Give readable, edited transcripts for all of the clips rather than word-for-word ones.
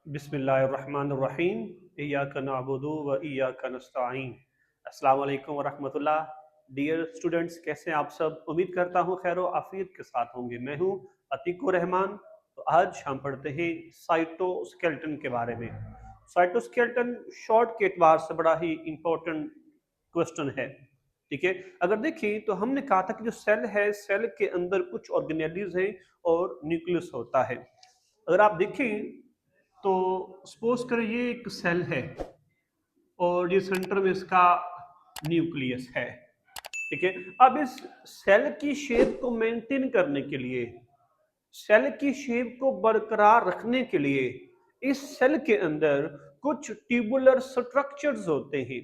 बिस्मिल्लाहिर्रहमानिर्रहीम इय्याका नअबुदु व इय्याका नस्तईन। अस्सलाम वालेकुम व रहमतुल्लाह। डियर स्टूडेंट्स, कैसे हैं आप सब? उम्मीद करता हूँ खैर व आफियत के साथ होंगे। मैं हूँ अतीकुर रहमान। तो आज हम पढ़ते हैं साइटोस्केलेटन के बारे में। साइटोस्केलेटन शॉर्ट के एतबार से बड़ा ही इंपॉर्टेंट क्वेश्चन है। ठीक है, अगर देखें तो हमने कहा था कि जो सेल है, सेल के अंदर कुछ ऑर्गेनेलिज हैं और न्यूक्लियस होता है। अगर आप देखें तो सपोज करें ये एक सेल है और ये सेंटर में इसका न्यूक्लियस है। ठीक है, अब इस सेल की शेप को मेंटेन करने के लिए, सेल की शेप को बरकरार रखने के लिए इस सेल के अंदर कुछ ट्यूबुलर स्ट्रक्चर्स होते हैं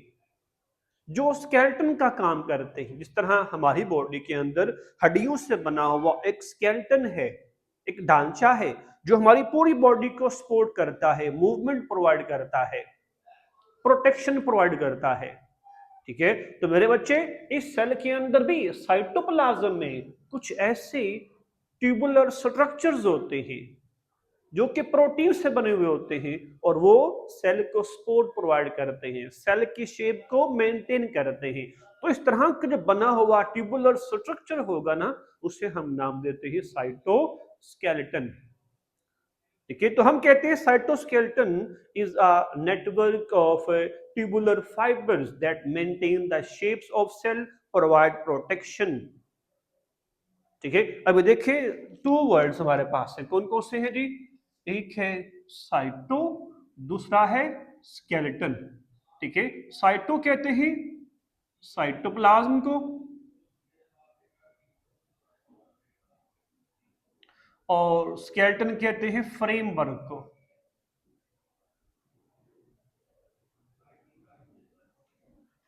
जो स्केलेटन का काम करते हैं। जिस तरह हमारी बॉडी के अंदर हड्डियों से बना हुआ एक स्केलेटन है, एक ढांचा है जो हमारी पूरी बॉडी को सपोर्ट करता है, मूवमेंट प्रोवाइड करता है, प्रोटेक्शन प्रोवाइड करता है। ठीक है, तो मेरे बच्चे, इस सेल के अंदर भी साइटोप्लाज्म में कुछ ऐसे ट्यूबुलर स्ट्रक्चर्स होते हैं जो कि प्रोटीन से बने हुए होते हैं और वो सेल को सपोर्ट प्रोवाइड करते हैं, सेल की शेप को मेंटेन करते हैं। तो इस तरह का जो बना हुआ ट्यूबुलर स्ट्रक्चर होगा ना, उसे हम नाम देते हैं साइटोस्केलेटन। ठीक है, तो हम कहते हैं cytoskeleton is a network of tubular fibres that maintain the shapes of cell, provide protection. ठीक है, अभी देखिए टू वर्ड्स हमारे पास है, कौन कौन से हैं जी? एक है साइटो, दूसरा है स्केलेटन। ठीक है, साइटो कहते हैं साइटोप्लाज्म को और स्केलेटन कहते हैं फ्रेमवर्क को।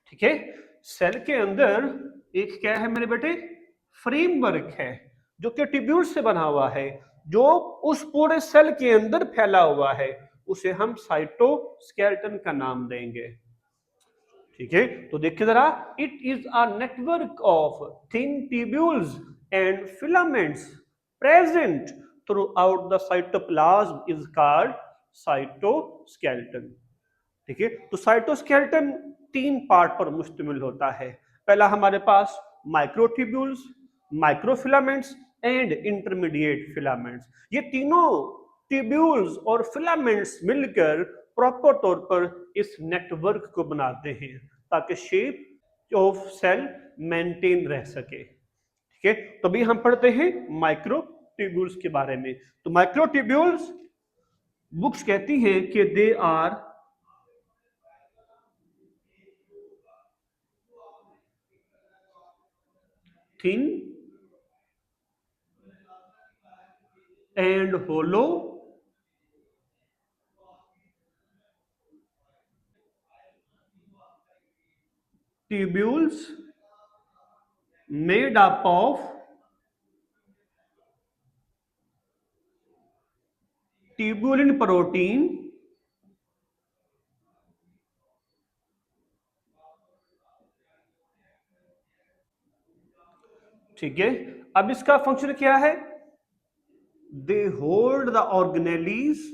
ठीक है, सेल के अंदर एक क्या है मेरे बेटे? फ्रेमवर्क है जो कि ट्यूब्यूल से बना हुआ है, जो उस पूरे सेल के अंदर फैला हुआ है, उसे हम साइटोस्केलेटन का नाम देंगे। ठीक है, तो देखिए जरा, it is a network of thin tubules and filaments present through out the cytoplasm is called cytoskeleton. ठीक है, तो साइटोस्केलेटन तीन पार्ट पर मुश्तमिल होता है। पहला हमारे पास microtubules, microfilaments and intermediate filaments. ये तीनों ट्यूब्यूल्स और फिलामेंट्स मिलकर प्रॉपर तौर पर इस नेटवर्क को बनाते हैं ताकि शेप ऑफ सेल मेंटेन रह सके। ठीक है, तो अभी हम पढ़ते हैं माइक्रोट्यूब्यूल्स के बारे में। तो माइक्रोट्यूब्यूल्स, बुक्स कहती हैं कि they are thin and hollow tubules made up of tubulin protein ठीक है, अब इसका फंक्शन क्या है? They hold the organelles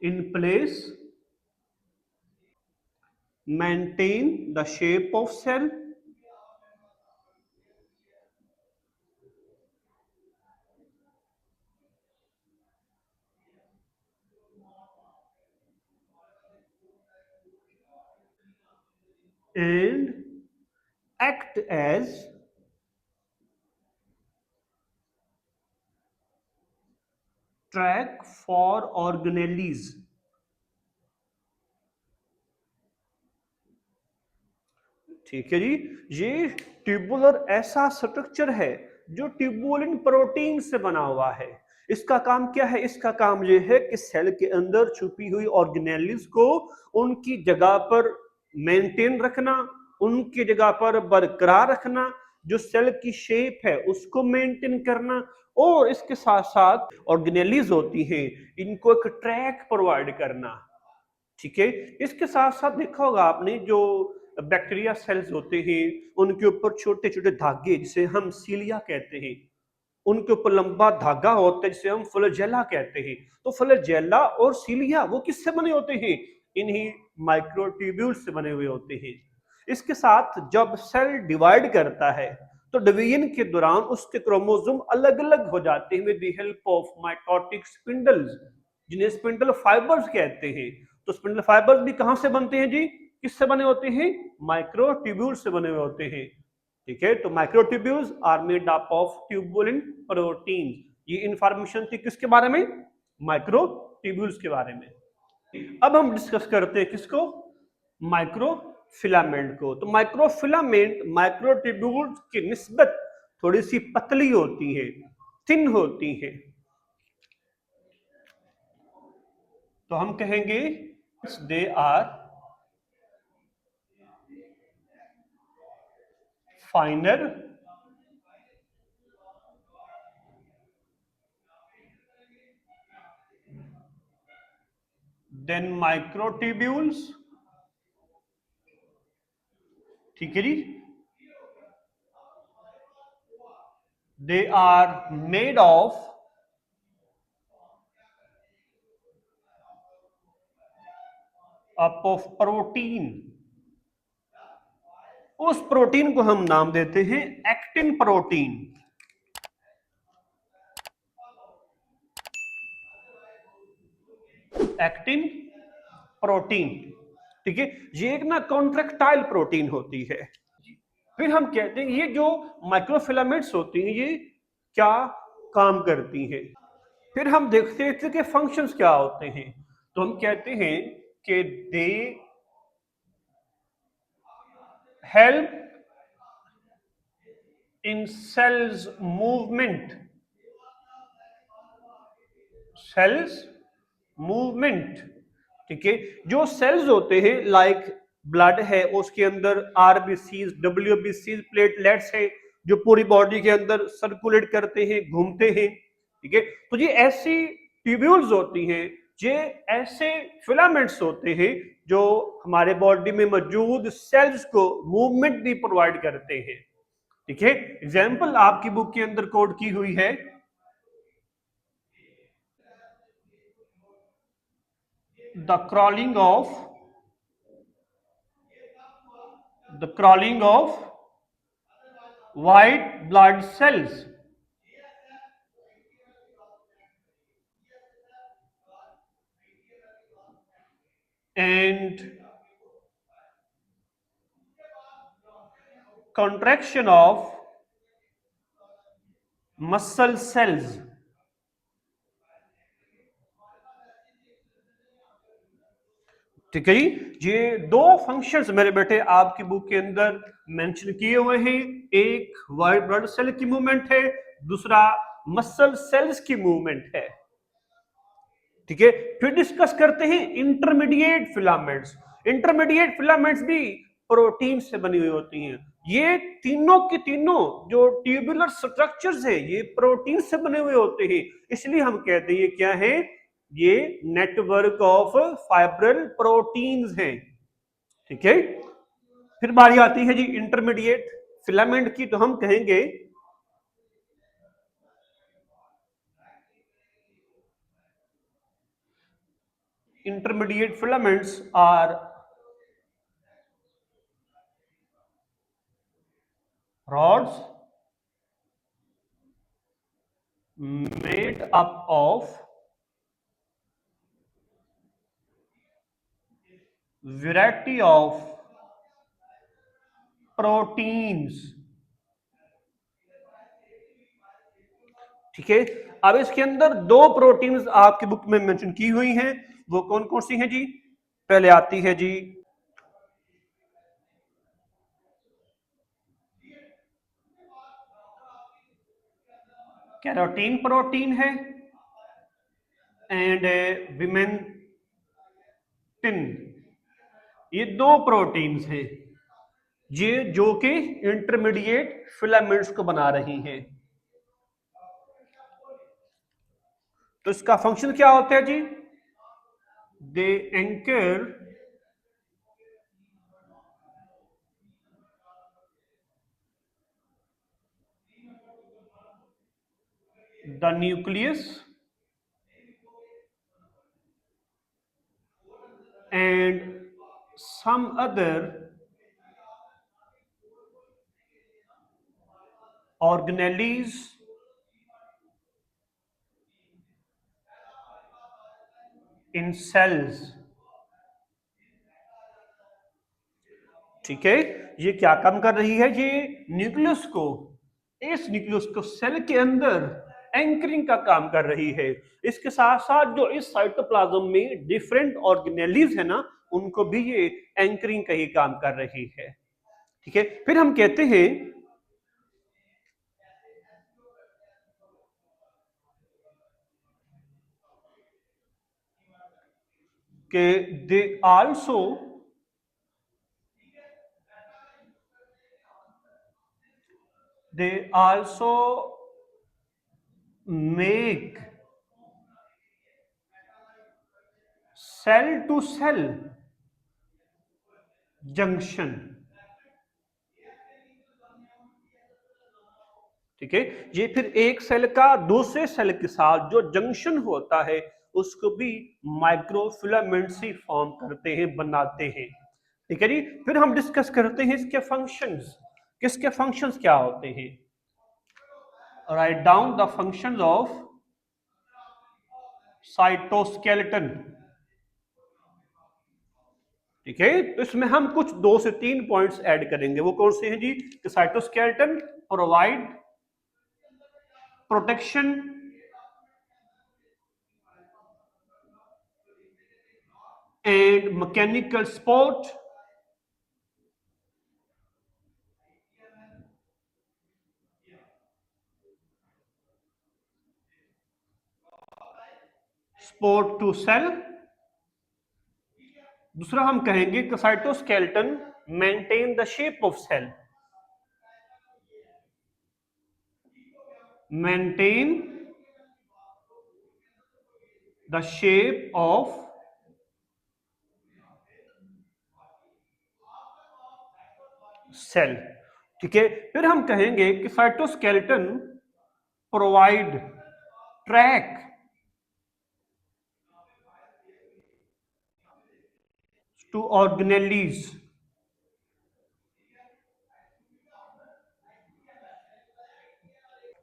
in place, maintain the shape of cell and act as track for organelles। ठीक है जी, ये ट्यूबुलर ऐसा स्ट्रक्चर है जो ट्यूबुलिन प्रोटीन से बना हुआ है। इसका काम क्या है? इसका काम ये है कि सेल के अंदर छुपी हुई ऑर्गेनेलिस को उनकी जगह पर मेंटेन रखना, उनकी जगह पर बरकरार रखना, जो सेल की शेप है उसको मेंटेन करना, और इसके साथ साथ ऑर्गेनेलिस होती हैं इनको एक ट्रैक प्रोवाइड करना। ठीक है। इसके साथ साथ देखा होगा आपने, जो बैक्टीरिया सेल्स होते हैं उनके ऊपर छोटे छोटे धागे जिसे हम सीलिया कहते हैं, उनके ऊपर लंबा धागा होता है जिसे हम फ्लैजेला कहते हैं। तो फ्लैजेला और सीलिया वो किससे बने होते हैं? इन्हीं माइक्रोट्यूब्यूल्स से बने हुए होते हैं। इसके साथ जब सेल डिवाइड करता है तो डिवीजन के दौरान उसके क्रोमोसोम अलग अलग हो जाते हैं with the help of mitotic spindles, जिन्हें स्पिंडल फाइबर्स कहते हैं। तो स्पिंडल फाइबर्स भी कहां से बनते हैं जी? किससे बने होते हैं? माइक्रोट्यूब्यूल से बने हुए होते हैं। ठीक है, तो microtubules are made up of tubulin protein. ये इंफॉर्मेशन थी किसके बारे में? माइक्रोट्यूब्यूल्स के बारे में। अब हम डिस्कस करते हैं किसको? माइक्रोफिलामेंट को। तो माइक्रोफिलामेंट माइक्रोट्यूब्यूल्स की निस्बत थोड़ी सी पतली होती है, थिन होती है। तो हम कहेंगे they are finer than microtubules. ठीक है जी। They are made of protein. उस प्रोटीन को हम नाम देते हैं एक्टिन प्रोटीन। Actin protein. ठीक है, ये एक ना कॉन्ट्रेक्टाइल प्रोटीन होती है। फिर हम कहते हैं ये जो माइक्रोफिलामेंट्स होती हैं ये क्या काम करती हैं। फिर हम देखते हैं इसके फंक्शंस क्या होते हैं। तो हम कहते हैं कि they help in cells movement. Cells movement. ठीक है, जो सेल्स होते हैं लाइक ब्लड है उसके अंदर आरबीसीज, डब्ल्यूबीसीज, प्लेटलेट्स है जो पूरी बॉडी के अंदर सर्कुलेट करते हैं, घूमते हैं। ठीक है, तो ये ऐसी ट्यूब्यूल्स होती हैं, ये ऐसे फिलामेंट्स होते हैं जो हमारे बॉडी में मौजूद सेल्स को मूवमेंट भी प्रोवाइड करते हैं। ठीक है, एग्जाम्पल आपकी बुक के अंदर कोड की हुई है। The crawling of the crawling of white blood cells and contraction of muscle cells। ठीक है जी, ये दो फंक्शंस मेरे बेटे आपकी बुक के अंदर मेंशन किए हुए हैं। एक व्हाइट ब्लड सेल की मूवमेंट है, दूसरा मसल सेल्स की मूवमेंट है। ठीक है, फिर डिस्कस करते हैं इंटरमीडिएट फिलामेंट्स। इंटरमीडिएट फिलामेंट्स भी प्रोटीन से बनी हुई होती हैं। ये तीनों के तीनों जो ट्यूबुलर स्ट्रक्चर्स है ये प्रोटीन से बने हुए होते हैं। इसलिए हम कहते हैं ये क्या है? ये नेटवर्क ऑफ फाइब्रल प्रोटीन्स हैं। ठीक है, फिर बारी आती है जी इंटरमीडिएट फिलामेंट की। तो हम कहेंगे intermediate filaments are rods made up of variety of proteins। ठीक है, अब इसके अंदर दो प्रोटीन्स आपकी बुक में मेंशन की हुई हैं, वो कौन कौन सी हैं जी? पहले आती है जी कैरोटीन प्रोटीन है एंड विमेंटिन। ये दो प्रोटीन्स हैं ये जो कि इंटरमीडिएट फिलामेंट्स को बना रही हैं। तो इसका फंक्शन क्या होता है जी? they anchor the nucleus and some other organelles in cells। ठीक है, ये क्या काम कर रही है? ये न्यूक्लियस को, इस न्यूक्लियस को सेल के अंदर एंकरिंग का काम कर रही है। इसके साथ साथ जो इस साइटोप्लाज्म में डिफरेंट ऑर्गेनेलिज है ना, उनको भी ये एंकरिंग का ही काम कर रही है। ठीक है, फिर हम कहते हैं कि they also make cell to cell junction. ठीक है, ये फिर एक सेल का दूसरे सेल के साथ जो जंक्शन होता है उसको भी माइक्रोफिलामेंट्स ही फॉर्म करते हैं, बनाते हैं। ठीक है जी, फिर हम डिस्कस करते हैं इसके फंक्शंस। किसके फंक्शंस क्या होते हैं? Write down the functions of cytoskeleton. ठीक है, तो इसमें हम कुछ 2 से 3 पॉइंट्स ऐड करेंगे। वो कौन से हैं जी? Cytoskeleton provide protection and mechanical support to cell। दूसरा हम कहेंगे कि cytoskeleton maintain the shape of cell, maintain the shape of cell. ठीक है, फिर हम कहेंगे कि cytoskeleton provide track to organelles.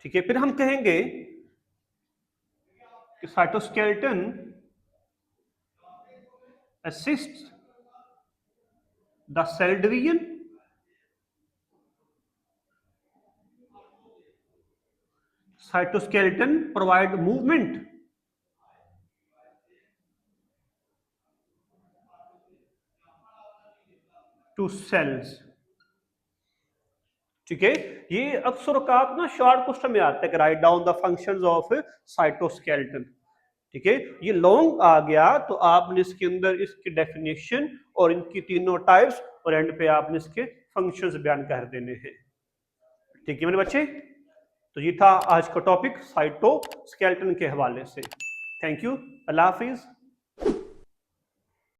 ठीक है, फिर हम कहेंगे कि cytoskeleton assist the cell division, cytoskeleton provide movement to cells। ठीक है, ये अक्सर औकात ना शॉर्ट क्वेश्चन में आता है कि write down the functions of cytoskeleton. ठीक है, ये लॉन्ग आ गया तो आपने इसके अंदर इसकी डेफिनेशन और इनकी तीनों टाइप्स और एंड पे आपने इसके फंक्शंस बयान कर देने हैं। ठीक है मेरे बच्चे, तो ये था आज का टॉपिक साइटोस्केलेटन के हवाले से। Thank you, Allah Hafiz.